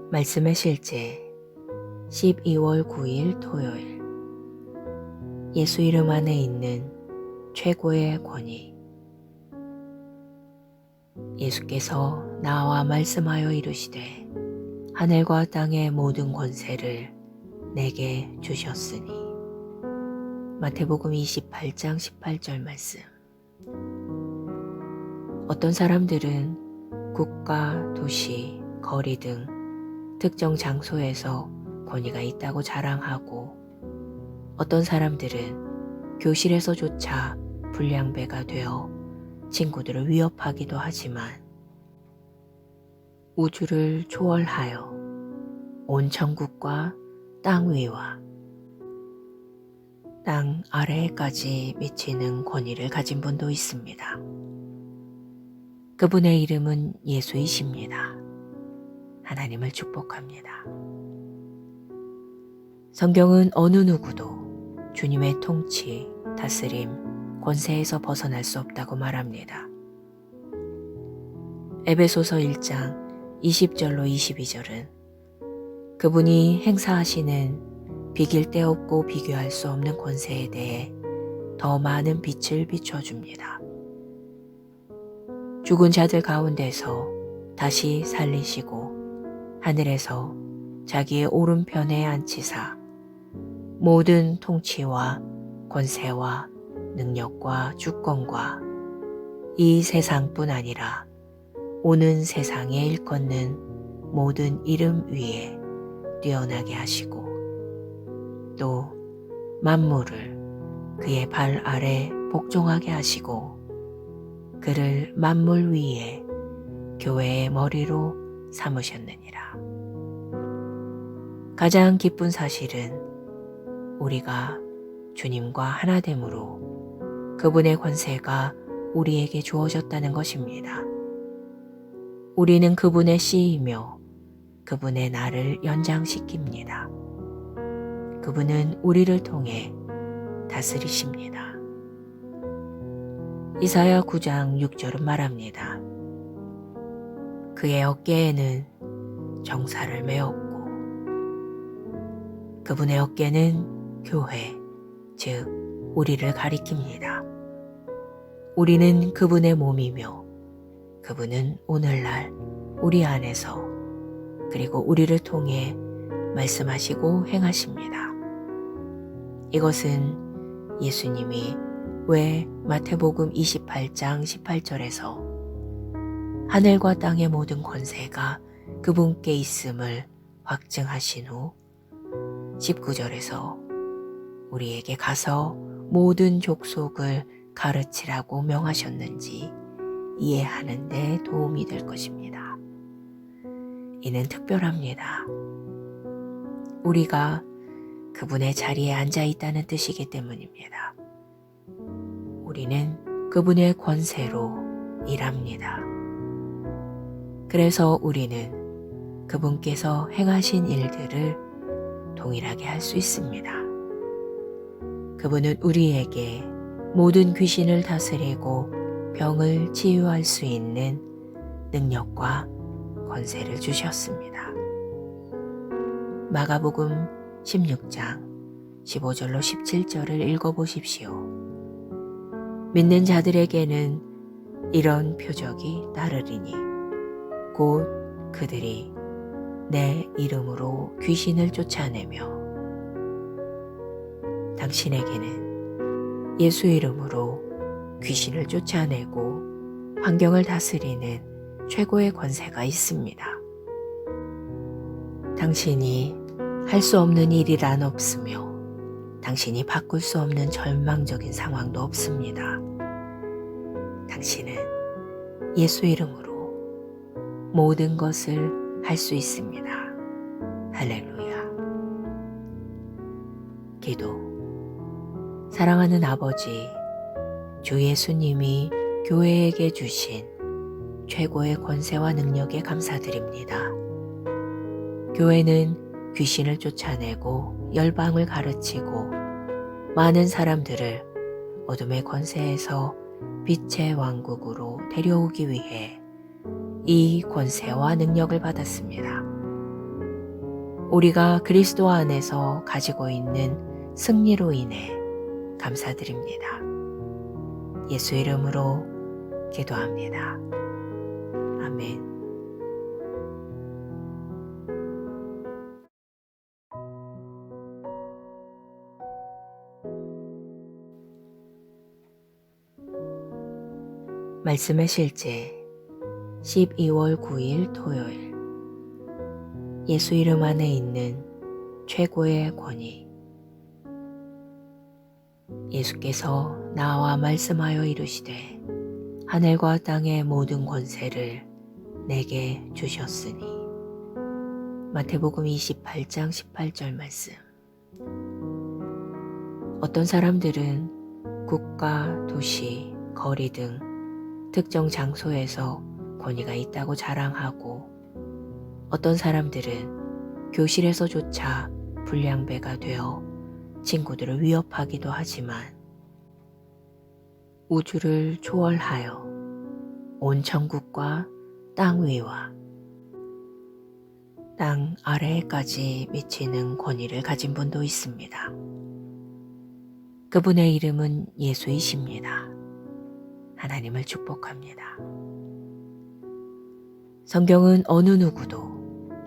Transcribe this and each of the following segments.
말씀의 실제 12월 9일 토요일. 예수 이름 안에 있는 최고의 권위. 예수께서 나와 말씀하여 이르시되 하늘과 땅의 모든 권세를 내게 주셨으니. 마태복음 28장 18절 말씀. 어떤 사람들은 국가, 도시, 거리 등 특정 장소에서 권위가 있다고 자랑하고, 어떤 사람들은 교실에서조차 불량배가 되어 친구들을 위협하기도 하지만, 우주를 초월하여 온 천국과 땅 위와 땅 아래에까지 미치는 권위를 가진 분도 있습니다. 그분의 이름은 예수이십니다. 하나님을 축복합니다. 성경은 어느 누구도 주님의 통치, 다스림, 권세에서 벗어날 수 없다고 말합니다. 에베소서 1장 20절로 22절은 그분이 행사하시는 비길 데 없고 비교할 수 없는 권세에 대해 더 많은 빛을 비춰줍니다. 죽은 자들 가운데서 다시 살리시고 하늘에서 자기의 오른편에 앉히사 모든 통치와 권세와 능력과 주권과 이 세상뿐 아니라 오는 세상에 일컫는 모든 이름 위에 뛰어나게 하시고, 또 만물을 그의 발 아래 복종하게 하시고 그를 만물 위에 교회의 머리로 삼으셨느니라. 가장 기쁜 사실은 우리가 주님과 하나됨으로 그분의 권세가 우리에게 주어졌다는 것입니다. 우리는 그분의 씨이며 그분의 날을 연장시킵니다. 그분은 우리를 통해 다스리십니다. 이사야 9장 6절은 말합니다. 그의 어깨에는 정사를 메었고, 그분의 어깨는 교회, 즉 우리를 가리킵니다. 우리는 그분의 몸이며 그분은 오늘날 우리 안에서 그리고 우리를 통해 말씀하시고 행하십니다. 이것은 예수님이 왜 마태복음 28장 18절에서 하늘과 땅의 모든 권세가 그분께 있음을 확증하신 후 19절에서 우리에게 가서 모든 족속을 가르치라고 명하셨는지 이해하는 데 도움이 될 것입니다. 이는 특별합니다. 우리가 그분의 자리에 앉아 있다는 뜻이기 때문입니다. 우리는 그분의 권세로 일합니다. 그래서 우리는 그분께서 행하신 일들을 동일하게 할 수 있습니다. 그분은 우리에게 모든 귀신을 다스리고 병을 치유할 수 있는 능력과 권세를 주셨습니다. 마가복음 16장 15절로 17절을 읽어보십시오. 믿는 자들에게는 이런 표적이 따르리니 곧 그들이 내 이름으로 귀신을 쫓아내며, 당신에게는 예수 이름으로 귀신을 쫓아내고 환경을 다스리는 최고의 권세가 있습니다. 당신이 할 수 없는 일이란 없으며 당신이 바꿀 수 없는 절망적인 상황도 없습니다. 당신은 예수 이름으로 모든 것을 할 수 있습니다. 할렐루야. 기도. 사랑하는 아버지, 주 예수님이 교회에게 주신 최고의 권세와 능력에 감사드립니다. 교회는 귀신을 쫓아내고 열방을 가르치고 많은 사람들을 어둠의 권세에서 빛의 왕국으로 데려오기 위해 이 권세와 능력을 받았습니다. 우리가 그리스도 안에서 가지고 있는 승리로 인해 감사드립니다. 예수 이름으로 기도합니다. 아멘. 말씀의 실제 12월 9일 토요일. 예수 이름 안에 있는 최고의 권위. 예수께서 나와 말씀하여 이르시되 하늘과 땅의 모든 권세를 내게 주셨으니. 마태복음 28장 18절 말씀. 어떤 사람들은 국가, 도시, 거리 등 특정 장소에서 권위가 있다고 자랑하고, 어떤 사람들은 교실에서조차 불량배가 되어 친구들을 위협하기도 하지만, 우주를 초월하여 온 천국과 땅 위와 땅 아래에까지 미치는 권위를 가진 분도 있습니다. 그분의 이름은 예수이십니다. 하나님을 축복합니다. 성경은 어느 누구도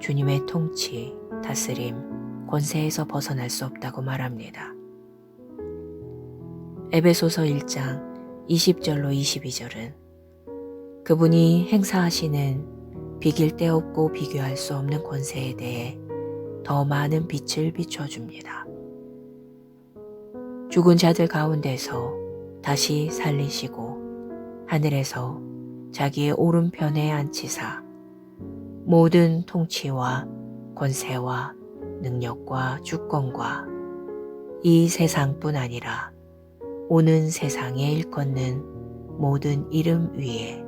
주님의 통치, 다스림, 권세에서 벗어날 수 없다고 말합니다. 에베소서 1장 20절로 22절은 그분이 행사하시는 비길 데 없고 비교할 수 없는 권세에 대해 더 많은 빛을 비춰줍니다. 죽은 자들 가운데서 다시 살리시고 하늘에서 자기의 오른편에 앉히사 모든 통치와 권세와 능력과 주권과 이 세상뿐 아니라 오는 세상에 일컫는 모든 이름 위에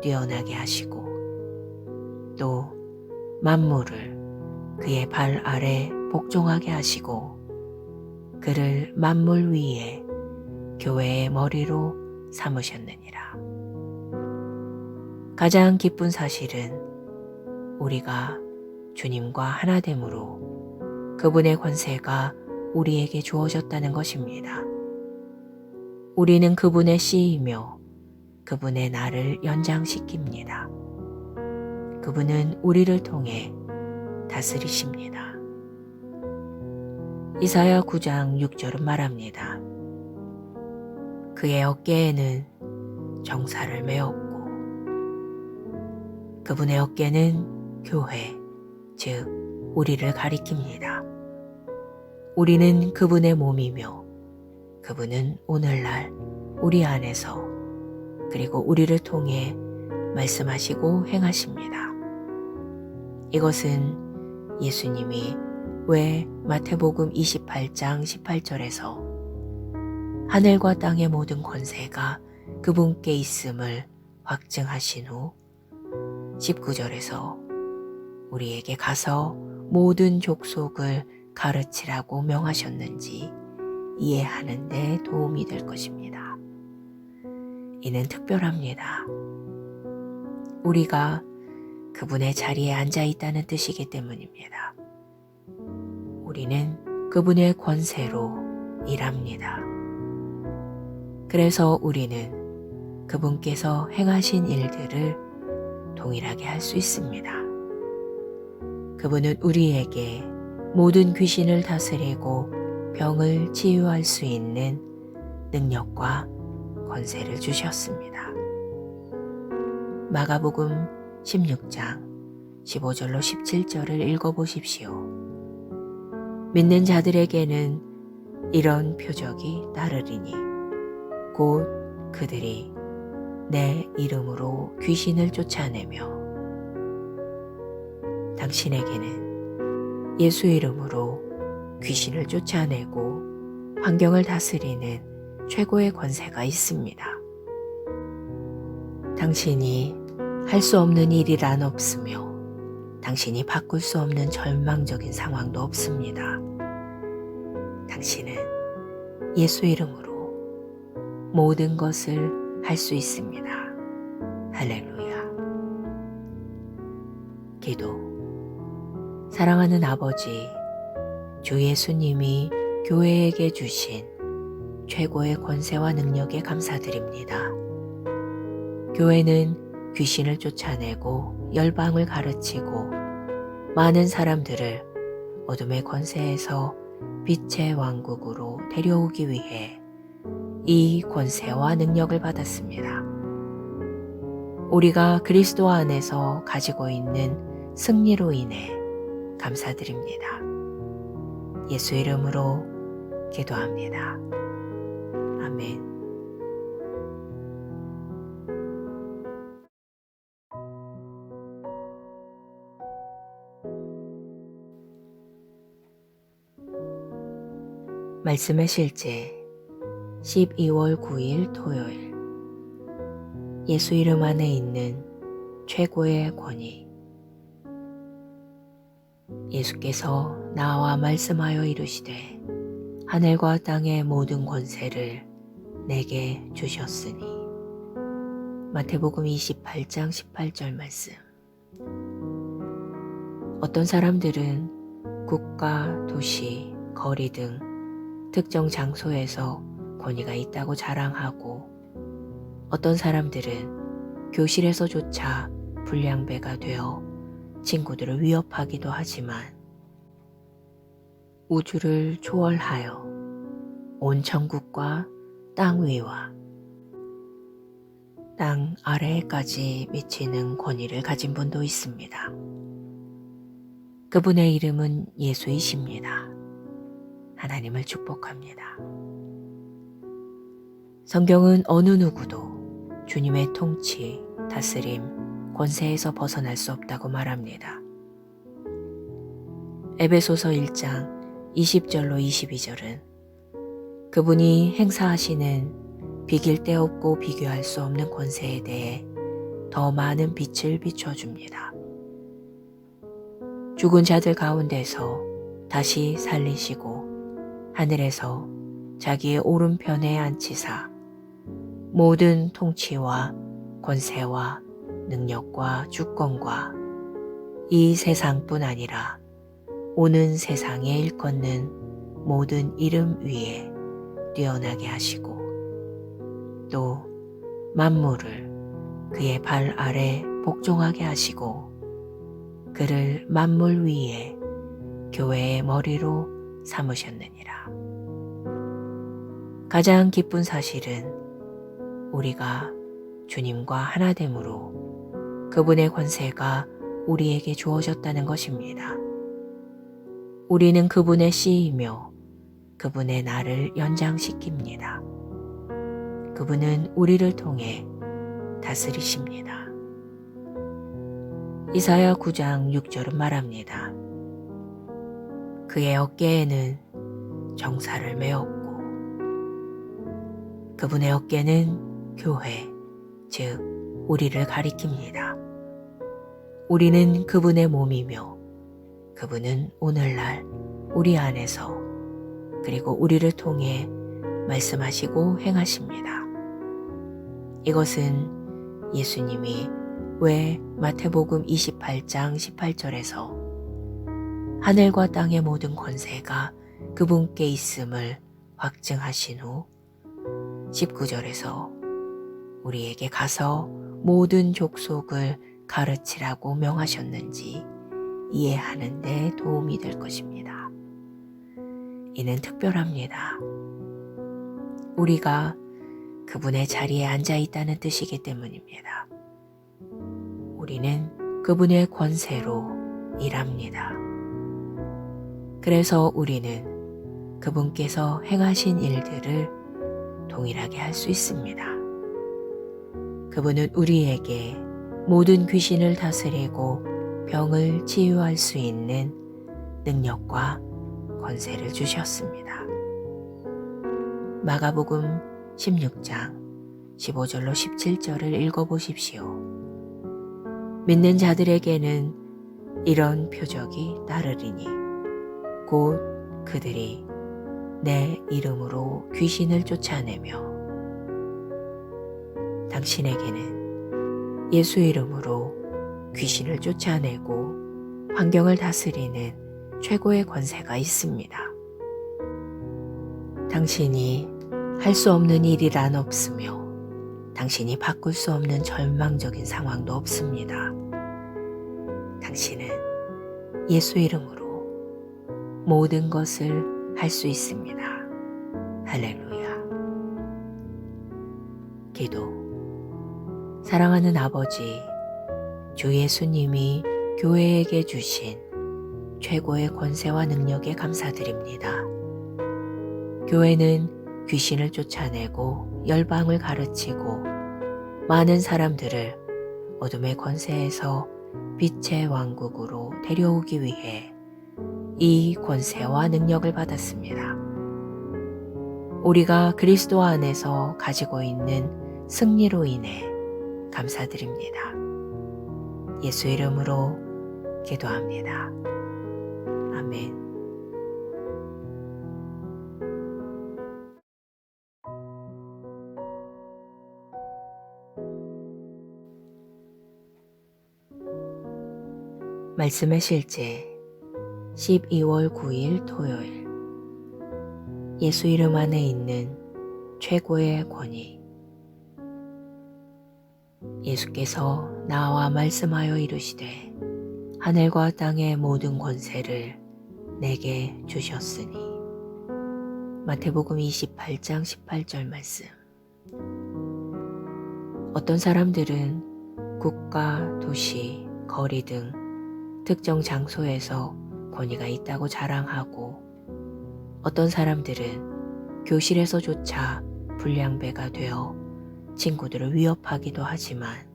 뛰어나게 하시고, 또 만물을 그의 발 아래 복종하게 하시고, 그를 만물 위에 교회의 머리로 삼으셨느니라. 가장 기쁜 사실은 우리가 주님과 하나됨으로 그분의 권세가 우리에게 주어졌다는 것입니다. 우리는 그분의 씨이며 그분의 날을 연장시킵니다. 그분은 우리를 통해 다스리십니다. 이사야 9장 6절은 말합니다. 그의 어깨에는 정사를 메었고, 그분의 어깨는 교회, 즉 우리를 가리킵니다. 우리는 그분의 몸이며 그분은 오늘날 우리 안에서 그리고 우리를 통해 말씀하시고 행하십니다. 이것은 예수님이 왜 마태복음 28장 18절에서 하늘과 땅의 모든 권세가 그분께 있음을 확증하신 후 19절에서 우리에게 가서 모든 족속을 가르치라고 명하셨는지 이해하는 데 도움이 될 것입니다. 이는 특별합니다. 우리가 그분의 자리에 앉아 있다는 뜻이기 때문입니다. 우리는 그분의 권세로 일합니다. 그래서 우리는 그분께서 행하신 일들을 동일하게 할 수 있습니다. 그분은 우리에게 모든 귀신을 다스리고 병을 치유할 수 있는 능력과 권세를 주셨습니다. 마가복음 16장 15절로 17절을 읽어보십시오. 믿는 자들에게는 이런 표적이 따르리니 곧 그들이 내 이름으로 귀신을 쫓아내며, 당신에게는 예수 이름으로 귀신을 쫓아내고 환경을 다스리는 최고의 권세가 있습니다. 당신이 할 수 없는 일이란 없으며 당신이 바꿀 수 없는 절망적인 상황도 없습니다. 당신은 예수 이름으로 모든 것을 할 수 있습니다. 할렐루야. 기도. 사랑하는 아버지, 주 예수님이 교회에게 주신 최고의 권세와 능력에 감사드립니다. 교회는 귀신을 쫓아내고 열방을 가르치고 많은 사람들을 어둠의 권세에서 빛의 왕국으로 데려오기 위해 이 권세와 능력을 받았습니다. 우리가 그리스도 안에서 가지고 있는 승리로 인해 감사드립니다. 예수 이름으로 기도합니다. 아멘. 말씀의 실제 12월 9일 토요일. 예수 이름 안에 있는 최고의 권위. 예수께서 나와 말씀하여 이르시되 하늘과 땅의 모든 권세를 내게 주셨으니. 마태복음 28장 18절 말씀. 어떤 사람들은 국가, 도시, 거리 등 특정 장소에서 권위가 있다고 자랑하고, 어떤 사람들은 교실에서조차 불량배가 되어 친구들을 위협하기도 하지만, 우주를 초월하여 온 천국과 땅 위와 땅 아래에까지 미치는 권위를 가진 분도 있습니다. 그분의 이름은 예수이십니다. 하나님을 축복합니다. 성경은 어느 누구도 주님의 통치, 다스림, 권세에서 벗어날 수 없다고 말합니다. 에베소서 1장 20절로 22절은 그분이 행사하시는 비길 데 없고 비교할 수 없는 권세에 대해 더 많은 빛을 비춰줍니다. 죽은 자들 가운데서 다시 살리시고 하늘에서 자기의 오른편에 앉히사 모든 통치와 권세와 능력과 주권과 이 세상뿐 아니라 오는 세상에 일컫는 모든 이름 위에 뛰어나게 하시고, 또 만물을 그의 발 아래 복종하게 하시고, 그를 만물 위에 교회의 머리로 삼으셨느니라. 가장 기쁜 사실은 우리가 주님과 하나됨으로 그분의 권세가 우리에게 주어졌다는 것입니다. 우리는 그분의 씨이며 그분의 날을 연장시킵니다. 그분은 우리를 통해 다스리십니다. 이사야 9장 6절은 말합니다. 그의 어깨에는 정사를 메었고, 그분의 어깨는 교회, 즉 우리를 가리킵니다. 우리는 그분의 몸이며 그분은 오늘날 우리 안에서 그리고 우리를 통해 말씀하시고 행하십니다. 이것은 예수님이 왜 마태복음 28장 18절에서 하늘과 땅의 모든 권세가 그분께 있음을 확증하신 후 19절에서 우리에게 가서 모든 족속을 가르치라고 명하셨는지 이해하는 데 도움이 될 것입니다. 이는 특별합니다. 우리가 그분의 자리에 앉아 있다는 뜻이기 때문입니다. 우리는 그분의 권세로 일합니다. 그래서 우리는 그분께서 행하신 일들을 동일하게 할 수 있습니다. 그분은 우리에게 모든 귀신을 다스리고 병을 치유할 수 있는 능력과 권세를 주셨습니다. 마가복음 16장 15절로 17절을 읽어보십시오. 믿는 자들에게는 이런 표적이 따르리니 곧 그들이 내 이름으로 귀신을 쫓아내며 당신에게는 예수 이름으로 귀신을 쫓아내고 환경을 다스리는 최고의 권세가 있습니다. 당신이 할 수 없는 일이란 없으며 당신이 바꿀 수 없는 절망적인 상황도 없습니다. 당신은 예수 이름으로 모든 것을 할 수 있습니다. 할렐루야. 기도. 사랑하는 아버지, 주 예수님이 교회에게 주신 최고의 권세와 능력에 감사드립니다. 교회는 귀신을 쫓아내고 열방을 가르치고 많은 사람들을 어둠의 권세에서 빛의 왕국으로 데려오기 위해 이 권세와 능력을 받았습니다. 우리가 그리스도 안에서 가지고 있는 승리로 인해 감사드립니다. 예수 이름으로 기도합니다. 아멘. 말씀의 실제 12월 9일 토요일. 예수 이름 안에 있는 최고의 권위. 예수께서 나와 말씀하여 이르시되 하늘과 땅의 모든 권세를 내게 주셨으니. 마태복음 28장 18절 말씀. 어떤 사람들은 국가, 도시, 거리 등 특정 장소에서 권위가 있다고 자랑하고, 어떤 사람들은 교실에서조차 불량배가 되어 친구들을 위협하기도 하지만,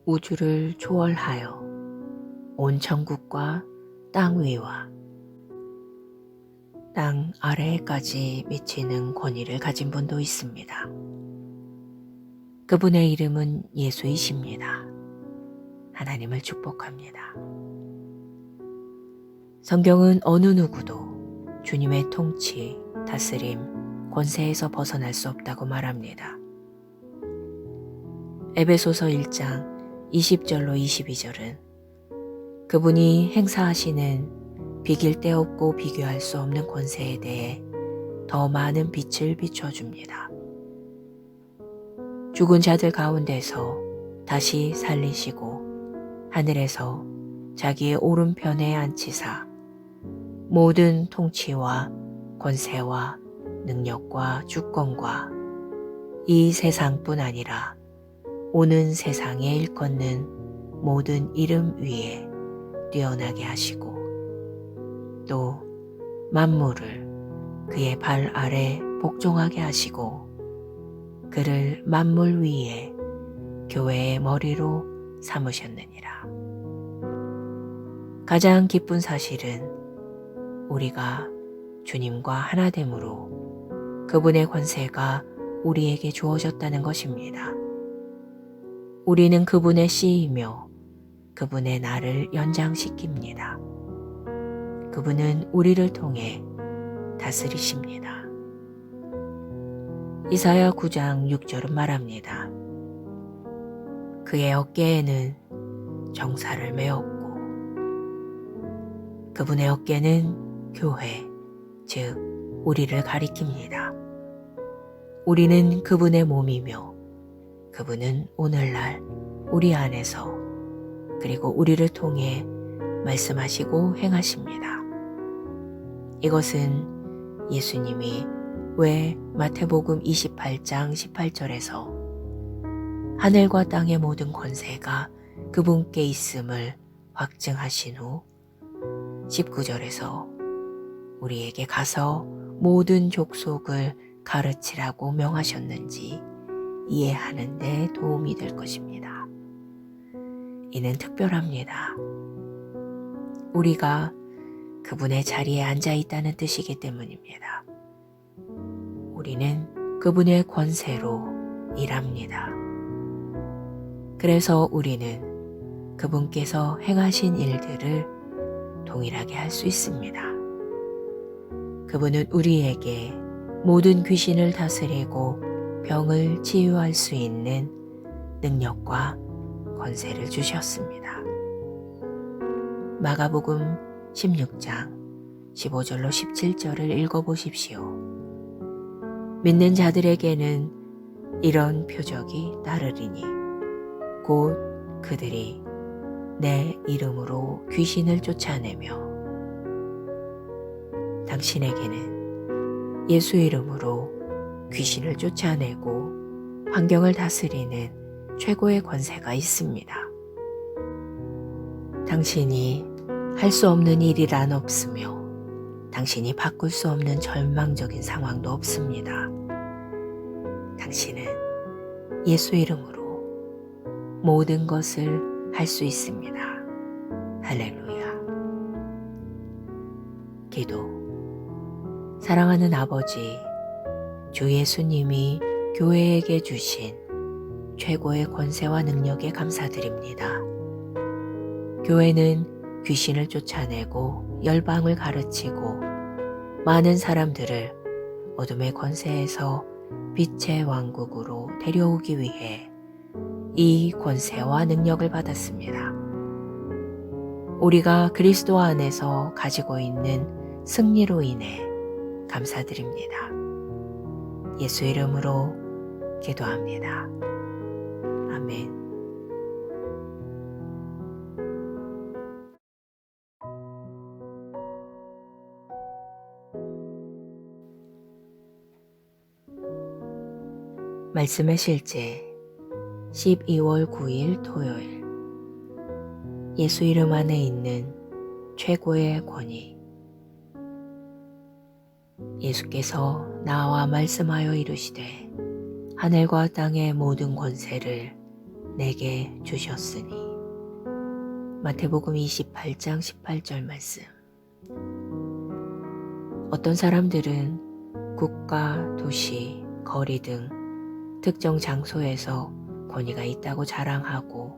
우주를 초월하여 온 천국과 땅 위와 땅 아래에까지 미치는 권위를 가진 분도 있습니다. 그분의 이름은 예수이십니다. 하나님을 축복합니다. 성경은 어느 누구도 주님의 통치, 다스림, 권세에서 벗어날 수 없다고 말합니다. 에베소서 1장 20절로 22절은 그분이 행사하시는 비길 데 없고 비교할 수 없는 권세에 대해 더 많은 빛을 비춰줍니다. 죽은 자들 가운데서 다시 살리시고 하늘에서 자기의 오른편에 앉히사 모든 통치와 권세와 능력과 주권과 이 세상뿐 아니라 오는 세상에 일컫는 모든 이름 위에 뛰어나게 하시고, 또 만물을 그의 발 아래 복종하게 하시고 그를 만물 위에 교회의 머리로 삼으셨느니라. 가장 기쁜 사실은 우리가 주님과 하나됨으로 그분의 권세가 우리에게 주어졌다는 것입니다. 우리는 그분의 씨이며 그분의 날을 연장시킵니다. 그분은 우리를 통해 다스리십니다. 이사야 9장 6절은 말합니다. 그의 어깨에는 정사를 메었고, 그분의 어깨는 교회, 즉 우리를 가리킵니다. 우리는 그분의 몸이며 그분은 오늘날 우리 안에서 그리고 우리를 통해 말씀하시고 행하십니다. 이것은 예수님이 왜 마태복음 28장 18절에서 하늘과 땅의 모든 권세가 그분께 있음을 확증하신 후 19절에서 우리에게 가서 모든 족속을 가르치라고 명하셨는지 이해하는 데 도움이 될 것입니다. 이는 특별합니다. 우리가 그분의 자리에 앉아 있다는 뜻이기 때문입니다. 우리는 그분의 권세로 일합니다. 그래서 우리는 그분께서 행하신 일들을 동일하게 할 수 있습니다. 그분은 우리에게 모든 귀신을 다스리고 병을 치유할 수 있는 능력과 권세를 주셨습니다. 마가복음 16장 15절로 17절을 읽어보십시오. 믿는 자들에게는 이런 표적이 따르리니 곧 그들이 내 이름으로 귀신을 쫓아내며 당신에게는 예수 이름으로 귀신을 쫓아내고 환경을 다스리는 최고의 권세가 있습니다. 당신이 할 수 없는 일이란 없으며 당신이 바꿀 수 없는 절망적인 상황도 없습니다. 당신은 예수 이름으로 모든 것을 할 수 있습니다. 할렐루야. 기도. 사랑하는 아버지, 주 예수님이 교회에게 주신 최고의 권세와 능력에 감사드립니다. 교회는 귀신을 쫓아내고 열방을 가르치고 많은 사람들을 어둠의 권세에서 빛의 왕국으로 데려오기 위해 이 권세와 능력을 받았습니다. 우리가 그리스도 안에서 가지고 있는 승리로 인해 감사드립니다. 예수 이름으로 기도합니다. 아멘. 말씀의 실제 12월 9일 토요일. 예수 이름 안에 있는 최고의 권위. 예수께서 나와 말씀하여 이르시되 하늘과 땅의 모든 권세를 내게 주셨으니. 마태복음 28장 18절 말씀. 어떤 사람들은 국가, 도시, 거리 등 특정 장소에서 권위가 있다고 자랑하고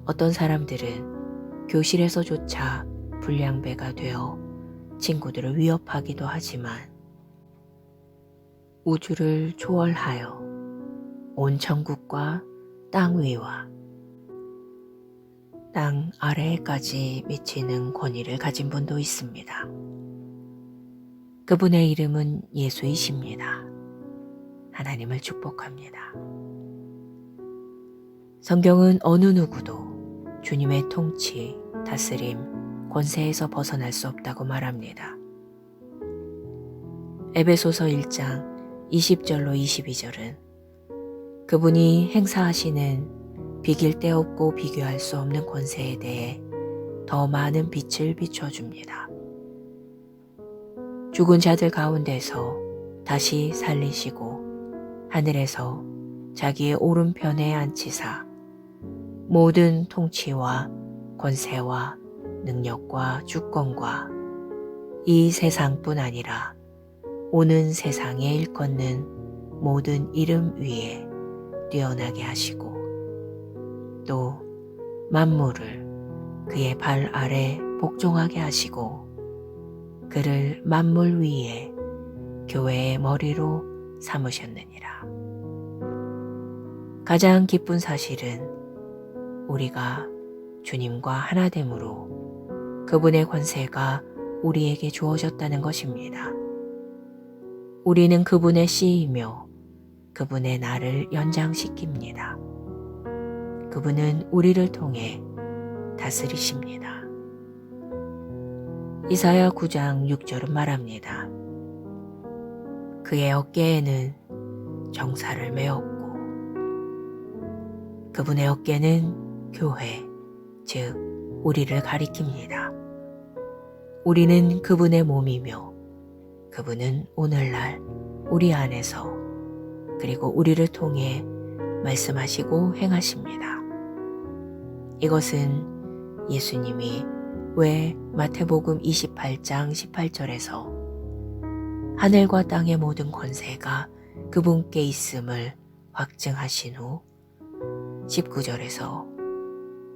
어떤 사람들은 교실에서조차 불량배가 되어 친구들을 위협하기도 하지만 우주를 초월하여 온 천국과 땅 위와 땅 아래에까지 미치는 권위를 가진 분도 있습니다. 그분의 이름은 예수이십니다. 하나님을 축복합니다. 성경은 어느 누구도 주님의 통치, 다스림, 권세에서 벗어날 수 없다고 말합니다. 에베소서 1장 20절로 22절은 그분이 행사하시는 비길 데 없고 비교할 수 없는 권세에 대해 더 많은 빛을 비춰줍니다. 죽은 자들 가운데서 다시 살리시고 하늘에서 자기의 오른편에 앉히사 모든 통치와 권세와 능력과 주권과 이 세상뿐 아니라 오는 세상에 일컫는 모든 이름 위에 뛰어나게 하시고 또 만물을 그의 발 아래 복종하게 하시고 그를 만물 위에 교회의 머리로 삼으셨느니라. 가장 기쁜 사실은 우리가 주님과 하나됨으로 그분의 권세가 우리에게 주어졌다는 것입니다. 우리는 그분의 씨이며 그분의 날을 연장시킵니다. 그분은 우리를 통해 다스리십니다. 이사야 9장 6절은 말합니다. 그의 어깨에는 정사를 메었고 그분의 어깨는 교회, 즉 우리를 가리킵니다. 우리는 그분의 몸이며 그분은 오늘날 우리 안에서 그리고 우리를 통해 말씀하시고 행하십니다. 이것은 예수님이 왜 마태복음 28장 18절에서 하늘과 땅의 모든 권세가 그분께 있음을 확증하신 후 19절에서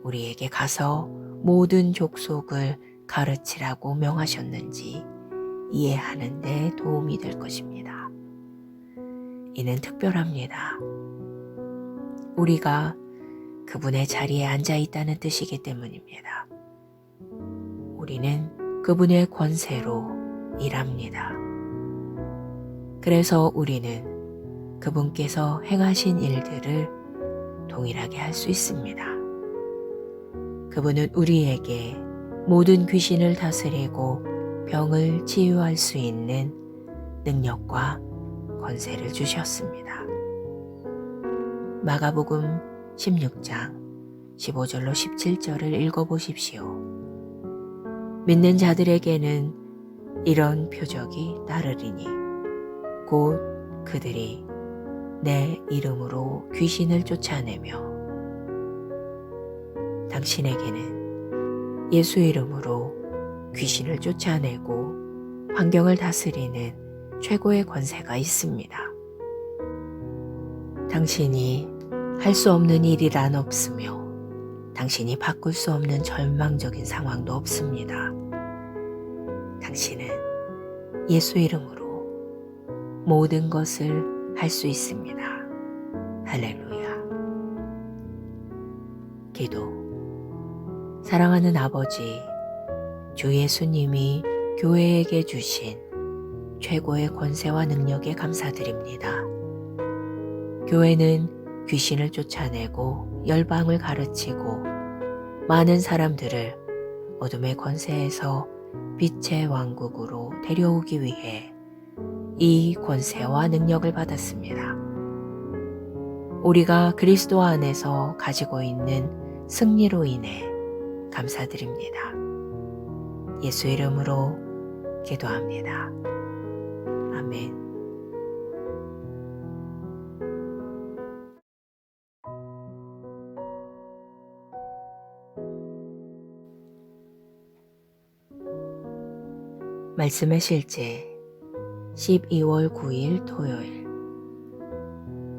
우리에게 가서 모든 족속을 가르치라고 명하셨는지 이해하는 데 도움이 될 것입니다. 이는 특별합니다. 우리가 그분의 자리에 앉아 있다는 뜻이기 때문입니다. 우리는 그분의 권세로 일합니다. 그래서 우리는 그분께서 행하신 일들을 동일하게 할 수 있습니다. 그분은 우리에게 모든 귀신을 다스리고 병을 치유할 수 있는 능력과 권세를 주셨습니다. 마가복음 16장 15절로 17절을 읽어보십시오. 믿는 자들에게는 이런 표적이 따르리니 곧 그들이 내 이름으로 귀신을 쫓아내며 당신에게는 예수 이름으로 귀신을 쫓아내고 환경을 다스리는 최고의 권세가 있습니다. 당신이 할 수 없는 일이란 없으며 당신이 바꿀 수 없는 절망적인 상황도 없습니다. 당신은 예수 이름으로 모든 것을 할 수 있습니다. 할렐루야. 기도. 사랑하는 아버지, 주 예수님이 교회에게 주신 최고의 권세와 능력에 감사드립니다. 교회는 귀신을 쫓아내고 열방을 가르치고 많은 사람들을 어둠의 권세에서 빛의 왕국으로 데려오기 위해 이 권세와 능력을 받았습니다. 우리가 그리스도 안에서 가지고 있는 승리로 인해 감사드립니다. 예수 이름으로 기도합니다. 아멘. 말씀의 실제 12월 9일 토요일.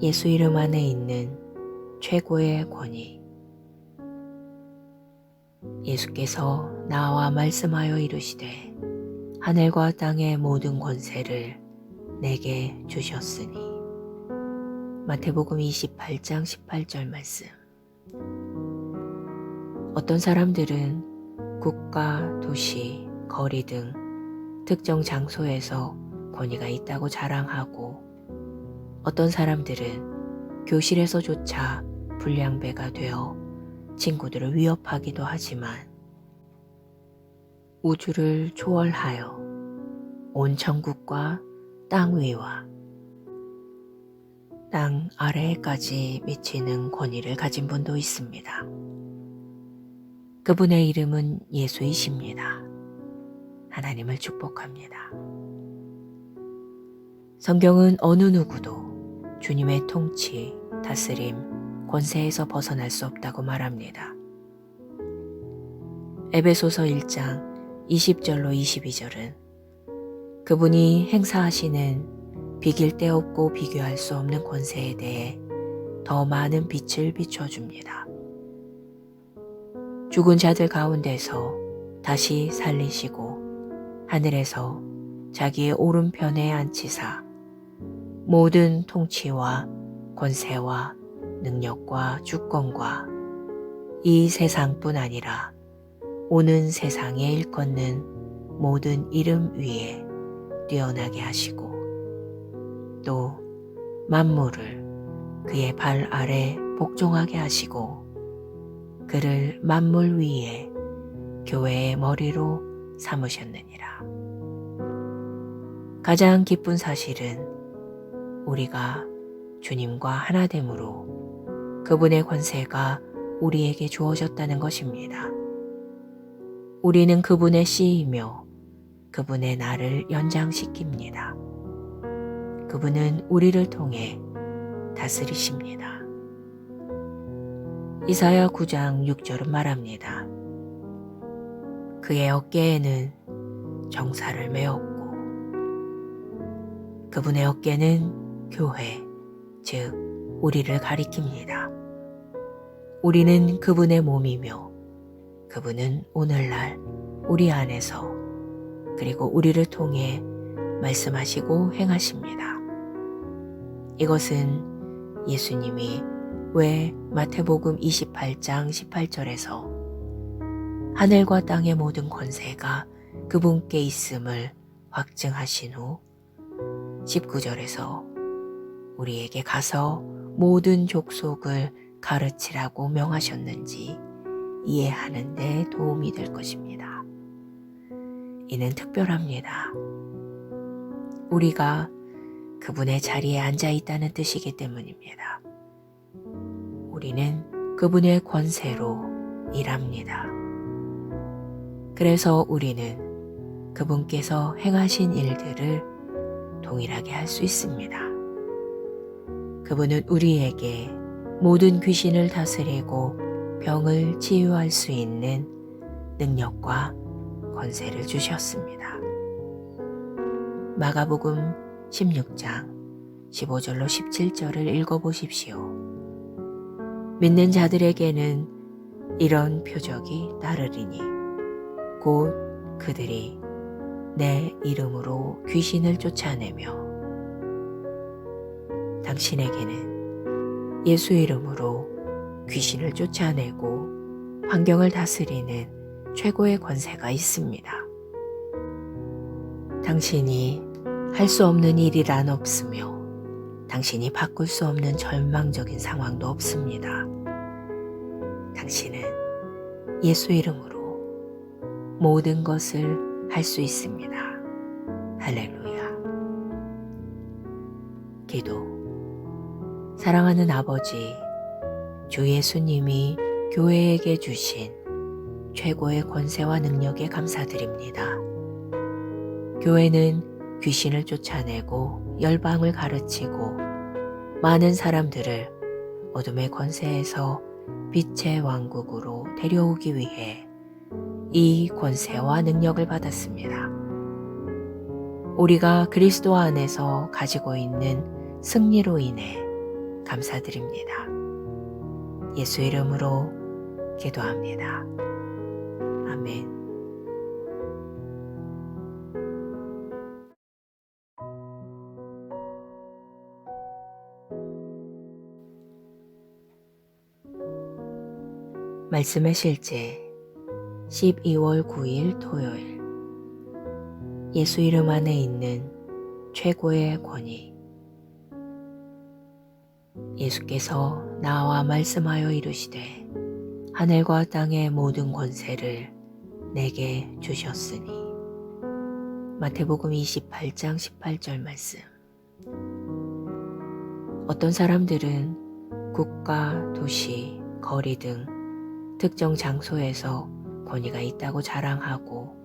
예수 이름 안에 있는 최고의 권위. 예수께서 나와 말씀하여 이르시되 하늘과 땅의 모든 권세를 내게 주셨으니. 마태복음 28장 18절 말씀. 어떤 사람들은 국가, 도시, 거리 등 특정 장소에서 권위가 있다고 자랑하고 어떤 사람들은 교실에서조차 불량배가 되어 친구들을 위협하기도 하지만 우주를 초월하여 온 천국과 땅 위와 땅 아래에까지 미치는 권위를 가진 분도 있습니다. 그분의 이름은 예수이십니다. 하나님을 축복합니다. 성경은 어느 누구도 주님의 통치, 다스림, 권세에서 벗어날 수 없다고 말합니다. 에베소서 1장 20절로 22절은 그분이 행사하시는 비길 데 없고 비교할 수 없는 권세에 대해 더 많은 빛을 비춰줍니다. 죽은 자들 가운데서 다시 살리시고 하늘에서 자기의 오른편에 앉히사 모든 통치와 권세와 능력과 주권과 이 세상뿐 아니라 오는 세상에 일컫는 모든 이름 위에 뛰어나게 하시고 또 만물을 그의 발 아래 복종하게 하시고 그를 만물 위에 교회의 머리로 삼으셨느니라. 가장 기쁜 사실은 우리가 주님과 하나됨으로 그분의 권세가 우리에게 주어졌다는 것입니다. 우리는 그분의 씨이며 그분의 날을 연장시킵니다. 그분은 우리를 통해 다스리십니다. 이사야 9장 6절은 말합니다. 그의 어깨에는 정사를 메었고 그분의 어깨는 교회, 즉 우리를 가리킵니다. 우리는 그분의 몸이며 그분은 오늘날 우리 안에서 그리고 우리를 통해 말씀하시고 행하십니다. 이것은 예수님이 왜 마태복음 28장 18절에서 하늘과 땅의 모든 권세가 그분께 있음을 확증하신 후 19절에서 우리에게 가서 모든 족속을 가르치라고 명하셨는지 이해하는 데 도움이 될 것입니다. 이는 특별합니다. 우리가 그분의 자리에 앉아 있다는 뜻이기 때문입니다. 우리는 그분의 권세로 일합니다. 그래서 우리는 그분께서 행하신 일들을 동일하게 할 수 있습니다. 그분은 우리에게 모든 귀신을 다스리고 병을 치유할 수 있는 능력과 권세를 주셨습니다. 마가복음 16장 15절로 17절을 읽어보십시오. 믿는 자들에게는 이런 표적이 따르리니 곧 그들이 내 이름으로 귀신을 쫓아내며 당신에게는 예수 이름으로 귀신을 쫓아내고 환경을 다스리는 최고의 권세가 있습니다. 당신이 할 수 없는 일이란 없으며 당신이 바꿀 수 없는 절망적인 상황도 없습니다. 당신은 예수 이름으로 모든 것을 할 수 있습니다. 할렐루야. 기도. 사랑하는 아버지, 주 예수님이 교회에게 주신 최고의 권세와 능력에 감사드립니다. 교회는 귀신을 쫓아내고 열방을 가르치고 많은 사람들을 어둠의 권세에서 빛의 왕국으로 데려오기 위해 이 권세와 능력을 받았습니다. 우리가 그리스도 안에서 가지고 있는 승리로 인해 감사드립니다. 예수 이름으로 기도합니다. 아멘. 말씀의 실제 12월 9일 토요일. 예수 이름 안에 있는 최고의 권위. 예수께서 나와 말씀하여 이르시되 하늘과 땅의 모든 권세를 내게 주셨으니. 마태복음 28장 18절 말씀. 어떤 사람들은 국가, 도시, 거리 등 특정 장소에서 권위가 있다고 자랑하고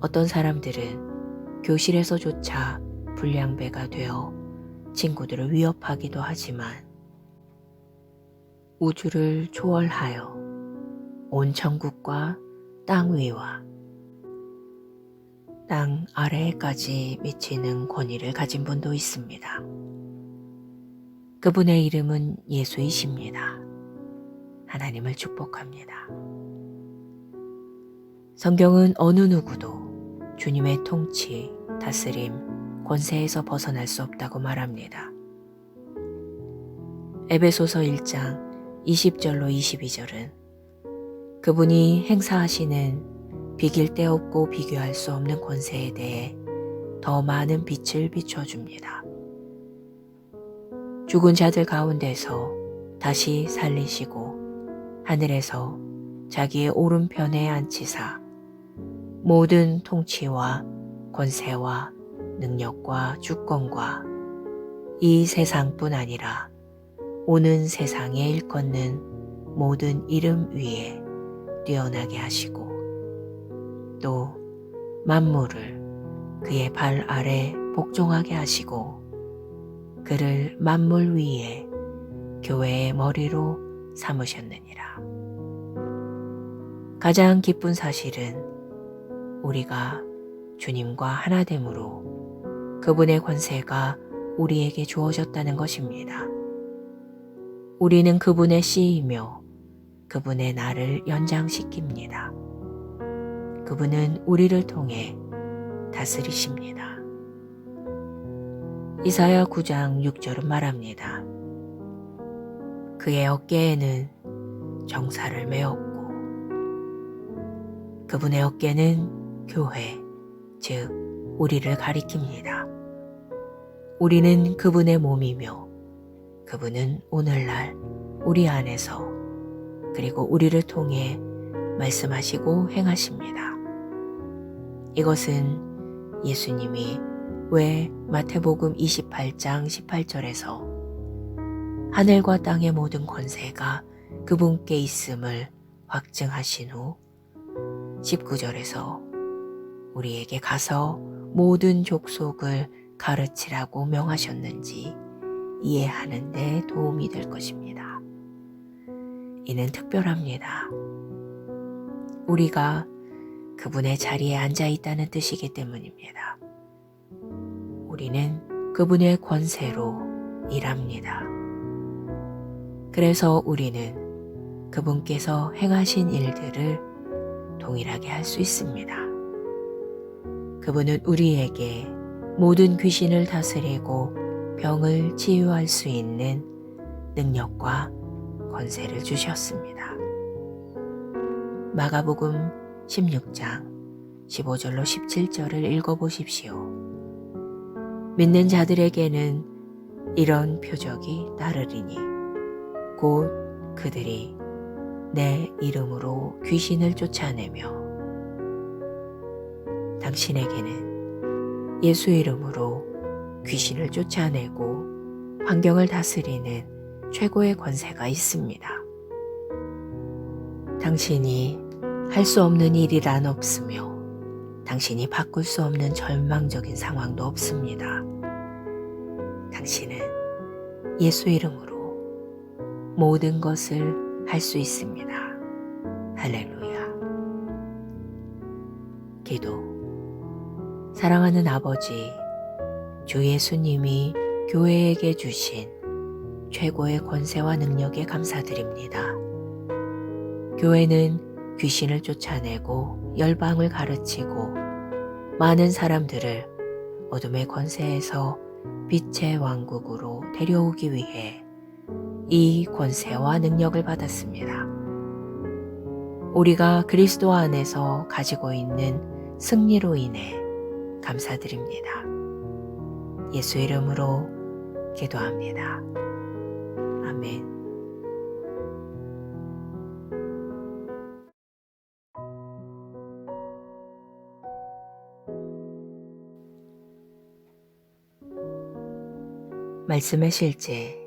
어떤 사람들은 교실에서조차 불량배가 되어 친구들을 위협하기도 하지만 우주를 초월하여 온 천국과 땅 위와 땅 아래에까지 미치는 권위를 가진 분도 있습니다. 그분의 이름은 예수이십니다. 하나님을 축복합니다. 성경은 어느 누구도 주님의 통치, 다스림, 권세에서 벗어날 수 없다고 말합니다. 에베소서 1장 20절로 22절은 그분이 행사하시는 비길 데 없고 비교할 수 없는 권세에 대해 더 많은 빛을 비춰줍니다. 죽은 자들 가운데서 다시 살리시고 하늘에서 자기의 오른편에 앉히사 모든 통치와 권세와 능력과 주권과 이 세상뿐 아니라 오는 세상에 일컫는 모든 이름 위에 뛰어나게 하시고 또 만물을 그의 발 아래 복종하게 하시고 그를 만물 위에 교회의 머리로 삼으셨느니라. 가장 기쁜 사실은 우리가 주님과 하나됨으로 그분의 권세가 우리에게 주어졌다는 것입니다. 우리는 그분의 씨이며 그분의 날을 연장시킵니다. 그분은 우리를 통해 다스리십니다. 이사야 9장 6절은 말합니다. 그의 어깨에는 정사를 메었고 그분의 어깨는 교회, 즉 우리를 가리킵니다. 우리는 그분의 몸이며 그분은 오늘날 우리 안에서 그리고 우리를 통해 말씀하시고 행하십니다. 이것은 예수님이 왜 마태복음 28장 18절에서 하늘과 땅의 모든 권세가 그분께 있음을 확증하신 후 19절에서 우리에게 가서 모든 족속을 가르치라고 명하셨는지 이해하는 데 도움이 될 것입니다. 이는 특별합니다. 우리가 그분의 자리에 앉아 있다는 뜻이기 때문입니다. 우리는 그분의 권세로 일합니다. 그래서 우리는 그분께서 행하신 일들을 동일하게 할 수 있습니다. 그분은 우리에게 모든 귀신을 다스리고 병을 치유할 수 있는 능력과 권세를 주셨습니다. 마가복음 16장 15절로 17절을 읽어보십시오. 믿는 자들에게는 이런 표적이 따르리니 곧 그들이 내 이름으로 귀신을 쫓아내며 당신에게는 예수 이름으로 귀신을 쫓아내고 환경을 다스리는 최고의 권세가 있습니다. 당신이 할 수 없는 일이란 없으며 당신이 바꿀 수 없는 절망적인 상황도 없습니다. 당신은 예수 이름으로 모든 것을 할 수 있습니다. 할렐루야. 기도. 사랑하는 아버지, 주 예수님이 교회에게 주신 최고의 권세와 능력에 감사드립니다. 교회는 귀신을 쫓아내고 열방을 가르치고 많은 사람들을 어둠의 권세에서 빛의 왕국으로 데려오기 위해 이 권세와 능력을 받았습니다. 우리가 그리스도 안에서 가지고 있는 승리로 인해 감사드립니다. 예수 이름으로 기도합니다. 아멘. 말씀의 실제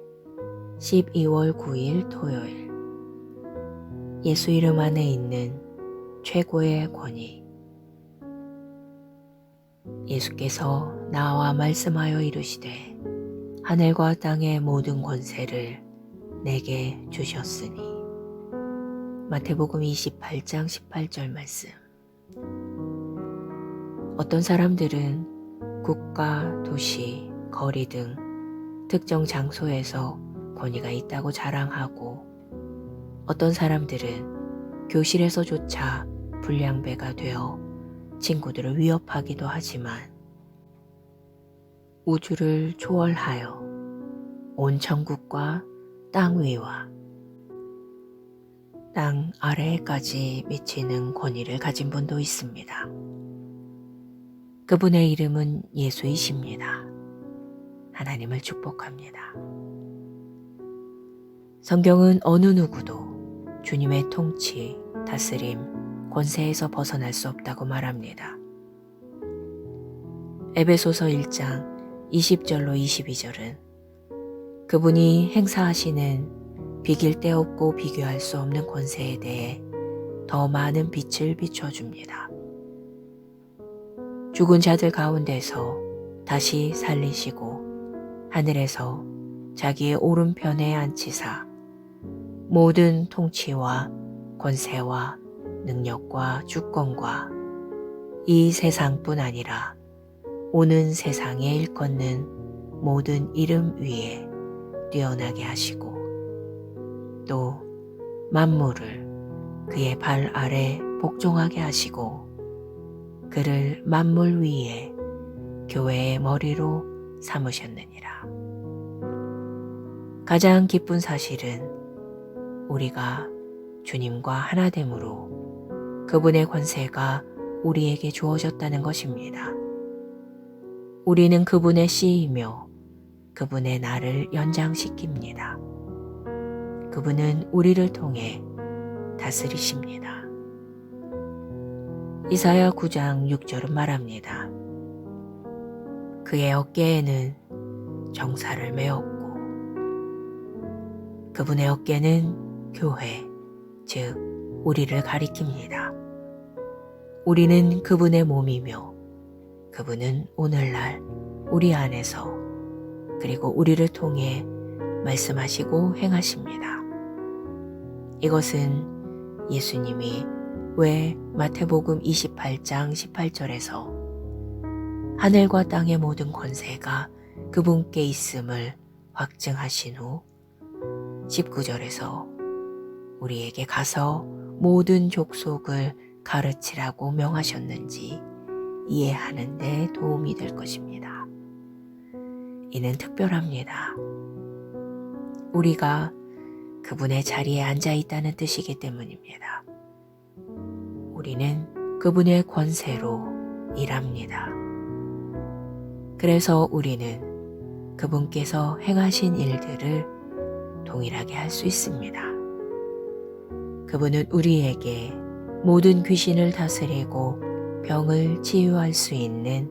12월 9일 토요일. 예수 이름 안에 있는 최고의 권위. 예수께서 나와 말씀하여 이르시되 하늘과 땅의 모든 권세를 내게 주셨으니. 마태복음 28장 18절 말씀. 어떤 사람들은 국가, 도시, 거리 등 특정 장소에서 권위가 있다고 자랑하고 어떤 사람들은 교실에서조차 불량배가 되어 친구들을 위협하기도 하지만 우주를 초월하여 온 천국과 땅 위와 땅 아래에까지 미치는 권위를 가진 분도 있습니다. 그분의 이름은 예수이십니다. 하나님을 축복합니다. 성경은 어느 누구도 주님의 통치, 다스림, 권세에서 벗어날 수 없다고 말합니다. 에베소서 1장 20절로 22절은 그분이 행사하시는 비길 데 없고 비교할 수 없는 권세에 대해 더 많은 빛을 비춰줍니다. 죽은 자들 가운데서 다시 살리시고 하늘에서 자기의 오른편에 앉히사 모든 통치와 권세와 능력과 주권과 이 세상뿐 아니라 오는 세상에 일컫는 모든 이름 위에 뛰어나게 하시고 또 만물을 그의 발 아래 복종하게 하시고 그를 만물 위에 교회의 머리로 삼으셨느니라. 가장 기쁜 사실은 우리가 주님과 하나됨으로 그분의 권세가 우리에게 주어졌다는 것입니다. 우리는 그분의 씨이며 그분의 날을 연장시킵니다. 그분은 우리를 통해 다스리십니다. 이사야 9장 6절은 말합니다. 그의 어깨에는 정사를 메었고 그분의 어깨는 교회, 즉 우리를 가리킵니다. 우리는 그분의 몸이며 그분은 오늘날 우리 안에서 그리고 우리를 통해 말씀하시고 행하십니다. 이것은 예수님이 왜 마태복음 28장 18절에서 하늘과 땅의 모든 권세가 그분께 있음을 확증하신 후 19절에서 우리에게 가서 모든 족속을 가르치라고 명하셨는지 이해하는 데 도움이 될 것입니다. 이는 특별합니다. 우리가 그분의 자리에 앉아 있다는 뜻이기 때문입니다. 우리는 그분의 권세로 일합니다. 그래서 우리는 그분께서 행하신 일들을 동일하게 할 수 있습니다. 그분은 우리에게 모든 귀신을 다스리고 병을 치유할 수 있는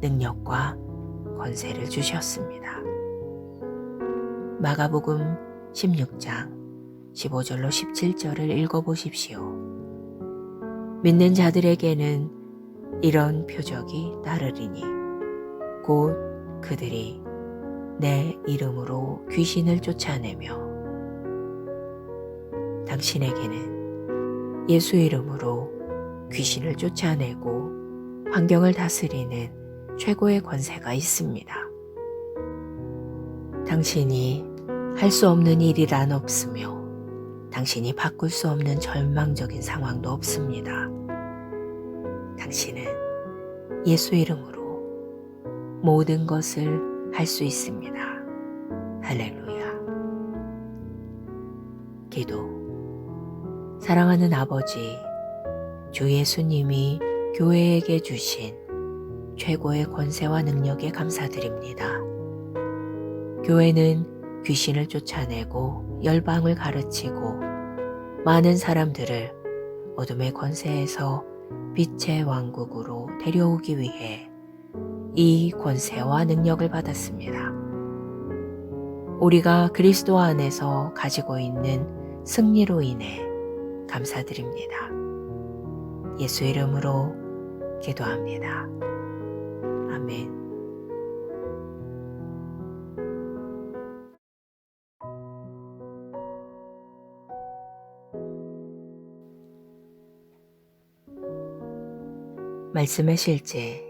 능력과 권세를 주셨습니다. 마가복음 16장 15절로 17절을 읽어보십시오. 믿는 자들에게는 이런 표적이 따르리니 곧 그들이 내 이름으로 귀신을 쫓아내며 당신에게는 예수 이름으로 귀신을 쫓아내고 환경을 다스리는 최고의 권세가 있습니다. 당신이 할 수 없는 일이란 없으며 당신이 바꿀 수 없는 절망적인 상황도 없습니다. 당신은 예수 이름으로 모든 것을 할 수 있습니다. 할렐루야. 기도. 사랑하는 아버지, 주 예수님이 교회에게 주신 최고의 권세와 능력에 감사드립니다. 교회는 귀신을 쫓아내고 열방을 가르치고 많은 사람들을 어둠의 권세에서 빛의 왕국으로 데려오기 위해 이 권세와 능력을 받았습니다. 우리가 그리스도 안에서 가지고 있는 승리로 인해 감사드립니다. 예수 이름으로 기도합니다. 아멘. 말씀의 실제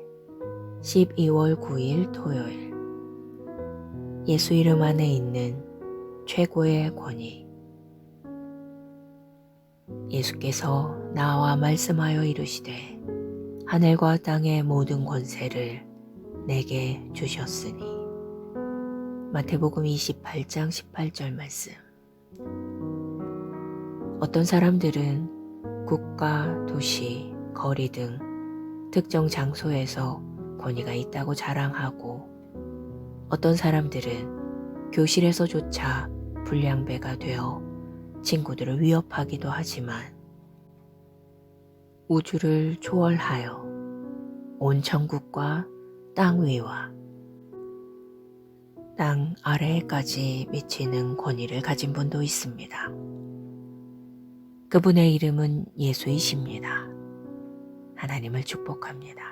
12월 9일 토요일. 예수 이름 안에 있는 최고의 권위. 예수께서 나와 말씀하여 이르시되 하늘과 땅의 모든 권세를 내게 주셨으니. 마태복음 28장 18절 말씀. 어떤 사람들은 국가, 도시, 거리 등 특정 장소에서 권위가 있다고 자랑하고 어떤 사람들은 교실에서조차 불량배가 되어 친구들을 위협하기도 하지만 우주를 초월하여 온 천국과 땅 위와 땅 아래에까지 미치는 권위를 가진 분도 있습니다. 그분의 이름은 예수이십니다. 하나님을 축복합니다.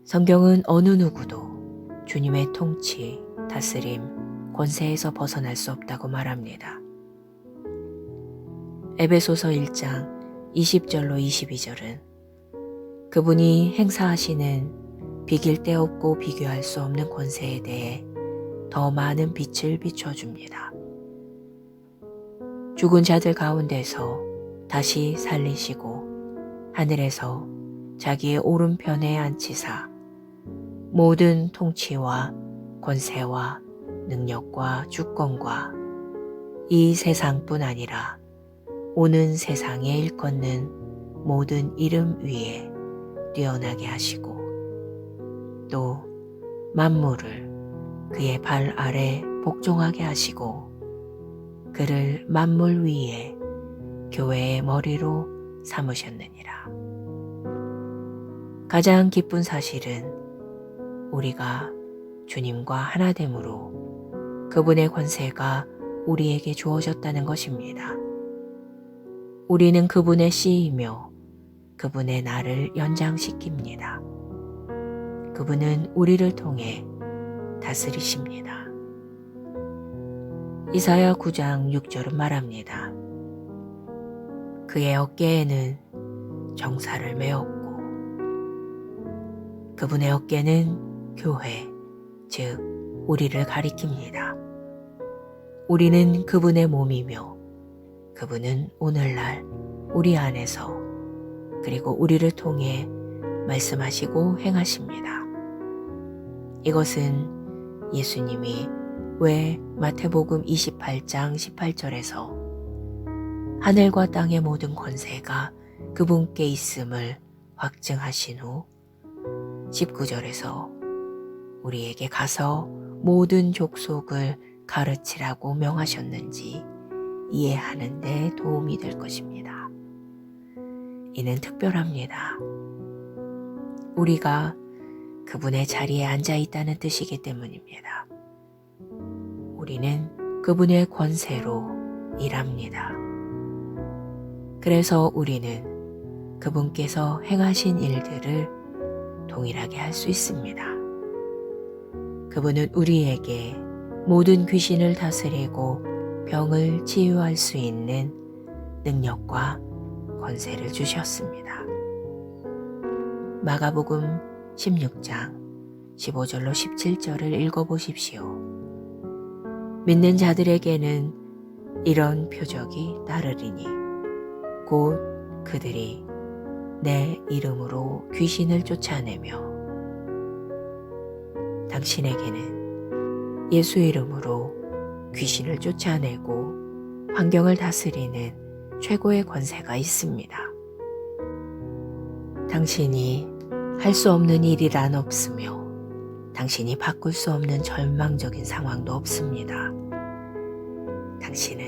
성경은 어느 누구도 주님의 통치, 다스림, 권세에서 벗어날 수 없다고 말합니다. 에베소서 1장 20절로 22절은 그분이 행사하시는 비길 데 없고 비교할 수 없는 권세에 대해 더 많은 빛을 비춰줍니다. 죽은 자들 가운데서 다시 살리시고 하늘에서 자기의 오른편에 앉히사 모든 통치와 권세와 능력과 주권과 이 세상뿐 아니라 오는 세상에 일컫는 모든 이름 위에 뛰어나게 하시고 또 만물을 그의 발 아래 복종하게 하시고 그를 만물 위에 교회의 머리로 삼으셨느니라. 가장 기쁜 사실은 우리가 주님과 하나됨으로 그분의 권세가 우리에게 주어졌다는 것입니다. 우리는 그분의 씨이며 그분의 날을 연장시킵니다. 그분은 우리를 통해 다스리십니다. 이사야 9장 6절은 말합니다. 그의 어깨에는 정사를 메었고 그분의 어깨는 교회, 즉 우리를 가리킵니다. 우리는 그분의 몸이며 그분은 오늘날 우리 안에서 그리고 우리를 통해 말씀하시고 행하십니다. 이것은 예수님이 왜 마태복음 28장 18절에서 하늘과 땅의 모든 권세가 그분께 있음을 확증하신 후 19절에서 우리에게 가서 모든 족속을 가르치라고 명하셨는지 이해하는 데 도움이 될 것입니다. 이는 특별합니다. 우리가 그분의 자리에 앉아 있다는 뜻이기 때문입니다. 우리는 그분의 권세로 일합니다. 그래서 우리는 그분께서 행하신 일들을 동일하게 할 수 있습니다. 그분은 우리에게 모든 귀신을 다스리고 병을 치유할 수 있는 능력과 권세를 주셨습니다. 마가복음 16장 15절로 17절을 읽어보십시오. 믿는 자들에게는 이런 표적이 따르리니 곧 그들이 내 이름으로 귀신을 쫓아내며 당신에게는 예수 이름으로 귀신을 쫓아내고 환경을 다스리는 최고의 권세가 있습니다. 당신이 할 수 없는 일이란 없으며 당신이 바꿀 수 없는 절망적인 상황도 없습니다. 당신은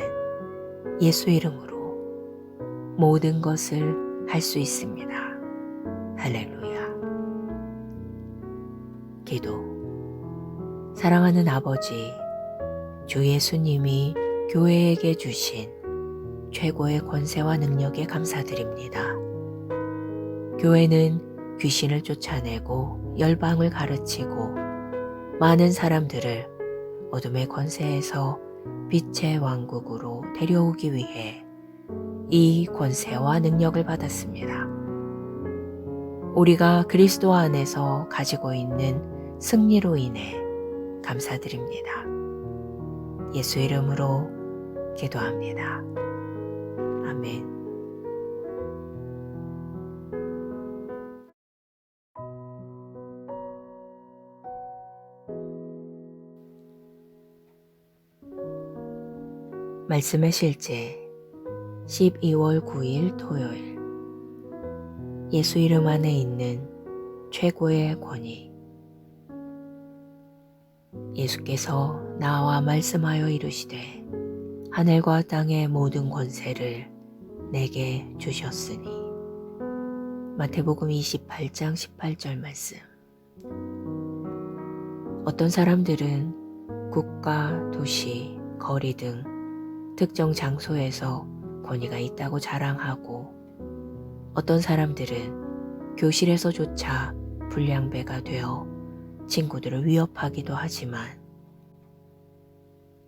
예수 이름으로 모든 것을 할 수 있습니다. 할렐루야. 기도. 사랑하는 아버지, 주 예수님이 교회에게 주신 최고의 권세와 능력에 감사드립니다. 교회는 귀신을 쫓아내고 열방을 가르치고 많은 사람들을 어둠의 권세에서 빛의 왕국으로 데려오기 위해 이 권세와 능력을 받았습니다. 우리가 그리스도 안에서 가지고 있는 승리로 인해 감사드립니다. 예수 이름으로 기도합니다. 아멘. 말씀의 실제 12월 9일 토요일. 예수 이름 안에 있는 최고의 권위. 예수께서 나와 말씀하여 이르시되 하늘과 땅의 모든 권세를 내게 주셨으니. 마태복음 28장 18절 말씀. 어떤 사람들은 국가, 도시, 거리 등 특정 장소에서 권위가 있다고 자랑하고 어떤 사람들은 교실에서조차 불량배가 되어 친구들을 위협하기도 하지만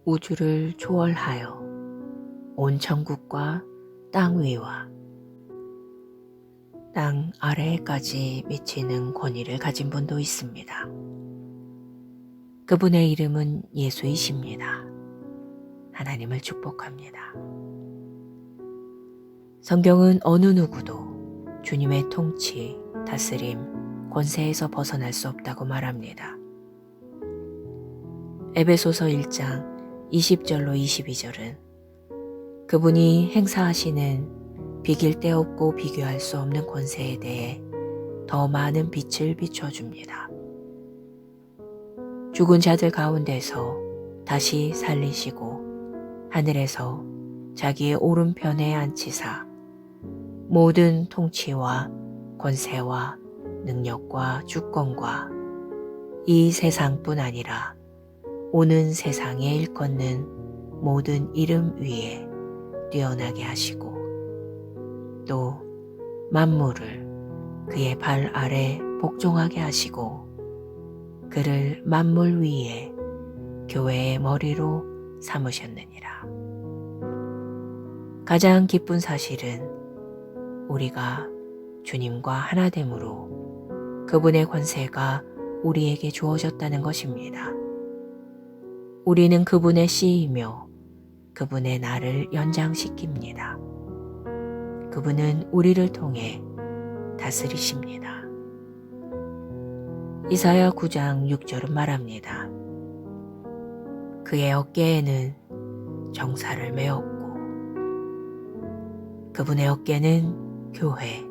우주를 초월하여 온 천국과 땅 위와 땅 아래에까지 미치는 권위를 가진 분도 있습니다. 그분의 이름은 예수이십니다. 하나님을 축복합니다. 성경은 어느 누구도 주님의 통치, 다스림, 권세에서 벗어날 수 없다고 말합니다. 에베소서 1장 20절로 22절은 그분이 행사하시는 비길 데 없고 비교할 수 없는 권세에 대해 더 많은 빛을 비춰줍니다. 죽은 자들 가운데서 다시 살리시고 하늘에서 자기의 오른편에 앉히사 모든 통치와 권세와 능력과 주권과 이 세상뿐 아니라 오는 세상에 일컫는 모든 이름 위에 뛰어나게 하시고 또 만물을 그의 발 아래 복종하게 하시고 그를 만물 위에 교회의 머리로 삼으셨느니라. 가장 기쁜 사실은 우리가 주님과 하나됨으로 그분의 권세가 우리에게 주어졌다는 것입니다. 우리는 그분의 씨이며 그분의 날을 연장시킵니다. 그분은 우리를 통해 다스리십니다. 이사야 9장 6절은 말합니다. 그의 어깨에는 정사를 메었고 그분의 어깨는 교회,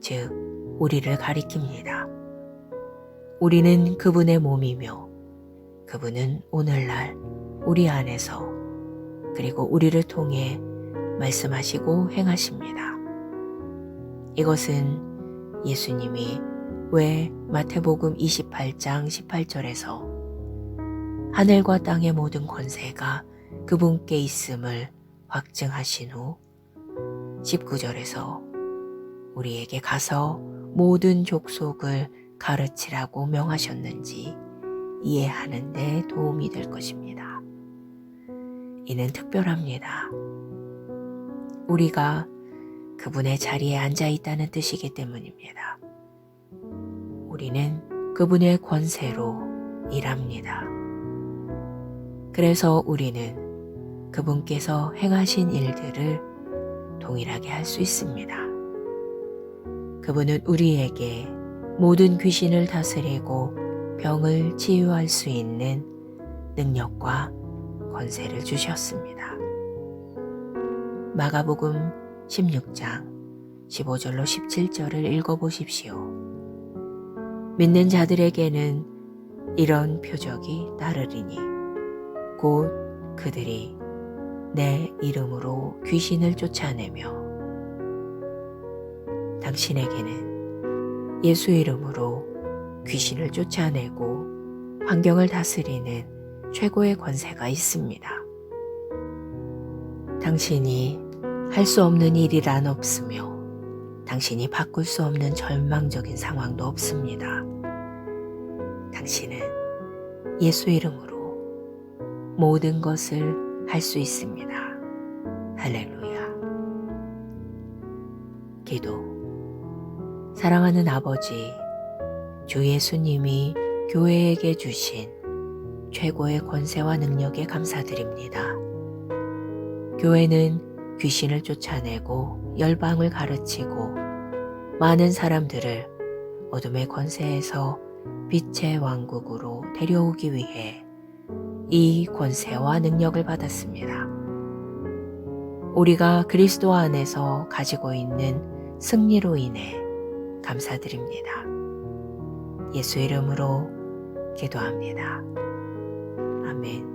즉 우리를 가리킵니다. 우리는 그분의 몸이며 그분은 오늘날 우리 안에서 그리고 우리를 통해 말씀하시고 행하십니다. 이것은 예수님이 왜 마태복음 28장 18절에서 하늘과 땅의 모든 권세가 그분께 있음을 확증하신 후 19절에서 우리에게 가서 모든 족속을 가르치라고 명하셨는지 이해하는 데 도움이 될 것입니다. 이는 특별합니다. 우리가 그분의 자리에 앉아 있다는 뜻이기 때문입니다. 우리는 그분의 권세로 일합니다. 그래서 우리는 그분께서 행하신 일들을 동일하게 할 수 있습니다. 그분은 우리에게 모든 귀신을 다스리고 병을 치유할 수 있는 능력과 권세를 주셨습니다. 마가복음 16장 15절로 17절을 읽어보십시오. 믿는 자들에게는 이런 표적이 따르리니 곧 그들이 내 이름으로 귀신을 쫓아내며 당신에게는 예수 이름으로 귀신을 쫓아내고 환경을 다스리는 최고의 권세가 있습니다. 당신이 할 수 없는 일이란 없으며 당신이 바꿀 수 없는 절망적인 상황도 없습니다. 당신은 예수 이름으로 모든 것을 할 수 있습니다. 할렐루야. 기도. 사랑하는 아버지, 주 예수님이 교회에게 주신 최고의 권세와 능력에 감사드립니다. 교회는 귀신을 쫓아내고 열방을 가르치고 많은 사람들을 어둠의 권세에서 빛의 왕국으로 데려오기 위해 이 권세와 능력을 받았습니다. 우리가 그리스도 안에서 가지고 있는 승리로 인해 감사드립니다. 예수 이름으로 기도합니다. 아멘.